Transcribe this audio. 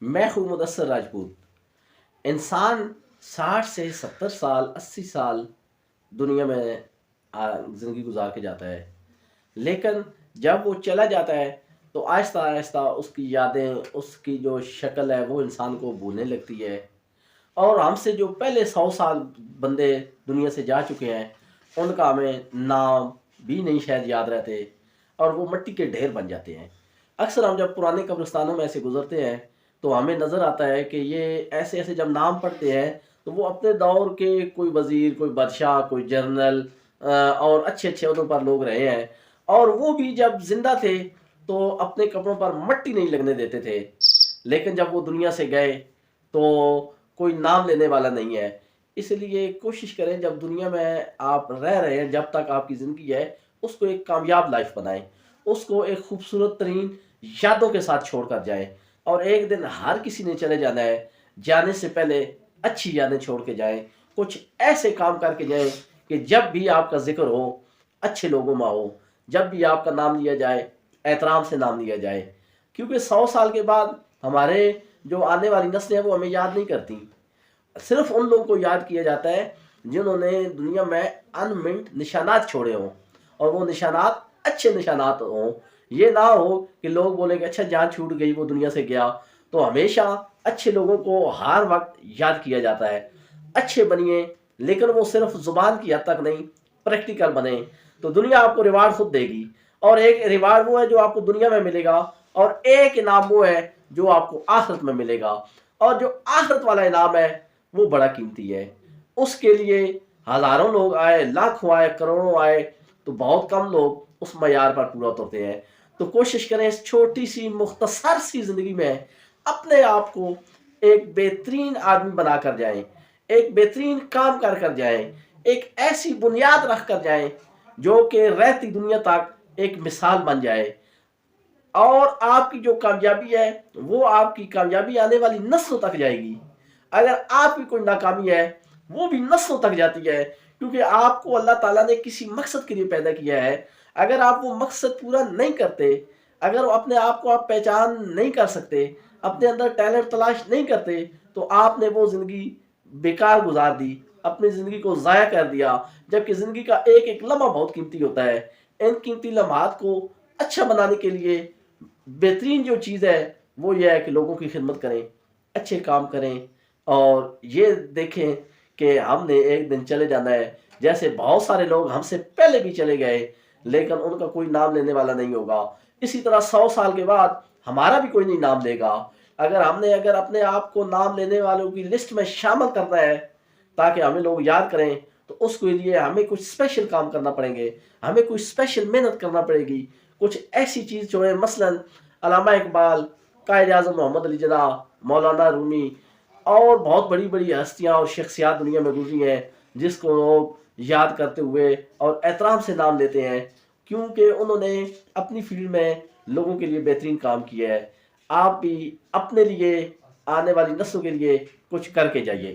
میں ہوں مدثر راجپوت۔ انسان 60 سے 70 سال 80 سال دنیا میں زندگی گزار کے جاتا ہے، لیکن جب وہ چلا جاتا ہے تو آہستہ آہستہ اس کی یادیں، اس کی جو شکل ہے وہ انسان کو بھولنے لگتی ہے، اور ہم سے جو پہلے 100 سال بندے دنیا سے جا چکے ہیں ان کا ہمیں نام بھی نہیں شاید یاد رہتے، اور وہ مٹی کے ڈھیر بن جاتے ہیں۔ اکثر ہم جب پرانے قبرستانوں میں ایسے گزرتے ہیں تو ہمیں نظر آتا ہے کہ یہ ایسے ایسے جب نام پڑھتے ہیں تو وہ اپنے دور کے کوئی وزیر، کوئی بادشاہ، کوئی جنرل اور اچھے اچھے عہدوں پر لوگ رہے ہیں، اور وہ بھی جب زندہ تھے تو اپنے کپڑوں پر مٹی نہیں لگنے دیتے تھے، لیکن جب وہ دنیا سے گئے تو کوئی نام لینے والا نہیں ہے۔ اس لیے کوشش کریں جب دنیا میں آپ رہ رہے ہیں، جب تک آپ کی زندگی ہے، اس کو ایک کامیاب لائف بنائیں، اس کو ایک خوبصورت ترین یادوں کے ساتھ چھوڑ کر جائیں۔ اور ایک دن ہر کسی نے چلے جانا ہے، جانے سے پہلے اچھی یادیں چھوڑ کے جائیں، کچھ ایسے کام کر کے جائیں کہ جب بھی آپ کا ذکر ہو اچھے لوگوں میں ہو، جب بھی آپ کا نام لیا جائے احترام سے نام لیا جائے، کیونکہ 100 سال کے بعد ہمارے جو آنے والی نسلیں ہیں وہ ہمیں یاد نہیں کرتی۔ صرف ان لوگوں کو یاد کیا جاتا ہے جنہوں نے دنیا میں انمنٹ نشانات چھوڑے ہوں، اور وہ نشانات اچھے نشانات ہوں۔ یہ نہ ہو کہ لوگ بولیں کہ اچھا جان چھوٹ گئی، وہ دنیا سے گیا۔ تو ہمیشہ اچھے لوگوں کو ہر وقت یاد کیا جاتا ہے۔ اچھے بنیے، لیکن وہ صرف زبان کی حد تک نہیں، پریکٹیکل بنے، تو دنیا آپ کو ریوارڈ خود دے گی۔ اور ایک ریوارڈ وہ ہے جو آپ کو دنیا میں ملے گا، اور ایک انعام وہ ہے جو آپ کو آخرت میں ملے گا، اور جو آخرت والا انعام ہے وہ بڑا قیمتی ہے۔ اس کے لیے ہزاروں لوگ آئے، لاکھوں آئے، کروڑوں آئے، تو بہت کم لوگ اس معیار پر پورا اترتے ہیں۔ تو کوشش کریں اس چھوٹی سی مختصر سی زندگی میں اپنے آپ کو ایک بہترین آدمی بنا کر جائیں، ایک بہترین کام کر کر جائیں، ایک ایسی بنیاد رکھ کر جائیں جو کہ رہتی دنیا تک ایک مثال بن جائے، اور آپ کی جو کامیابی ہے وہ آپ کی کامیابی آنے والی نسلوں تک جائے گی۔ اگر آپ کی کوئی ناکامی ہے وہ بھی نسلوں تک جاتی ہے، کیونکہ آپ کو اللہ تعالیٰ نے کسی مقصد کے لیے پیدا کیا ہے۔ اگر آپ وہ مقصد پورا نہیں کرتے، اگر اپنے آپ کو آپ پہچان نہیں کر سکتے، اپنے اندر ٹیلنٹ تلاش نہیں کرتے، تو آپ نے وہ زندگی بیکار گزار دی، اپنی زندگی کو ضائع کر دیا، جبکہ زندگی کا ایک ایک لمحہ بہت قیمتی ہوتا ہے۔ ان قیمتی لمحات کو اچھا بنانے کے لیے بہترین جو چیز ہے وہ یہ ہے کہ لوگوں کی خدمت کریں، اچھے کام کریں، اور یہ دیکھیں کہ ہم نے ایک دن چلے جانا ہے۔ جیسے بہت سارے لوگ ہم سے پہلے بھی چلے گئے لیکن ان کا کوئی نام لینے والا نہیں ہوگا، اسی طرح 100 سال کے بعد ہمارا بھی کوئی نہیں نام لے گا۔ اگر اپنے آپ کو نام لینے والوں کی لسٹ میں شامل کرنا ہے تاکہ ہمیں لوگ یاد کریں، تو اس کے لیے ہمیں کچھ اسپیشل کام کرنا پڑیں گے، ہمیں کوئی اسپیشل محنت کرنا پڑے گی، کچھ ایسی چیز چھوڑیں۔ مثلا علامہ اقبال، قائد اعظم محمد علی جناح، مولانا رومی، اور بہت بڑی بڑی ہستیاں اور شخصیات دنیا میں گزری ہیں جس کو لوگ یاد کرتے ہوئے اور احترام سے نام لیتے ہیں، کیونکہ انہوں نے اپنی فیلڈ میں لوگوں کے لیے بہترین کام کیا ہے۔ آپ بھی اپنے لیے، آنے والی نسلوں کے لیے کچھ کر کے جائیے۔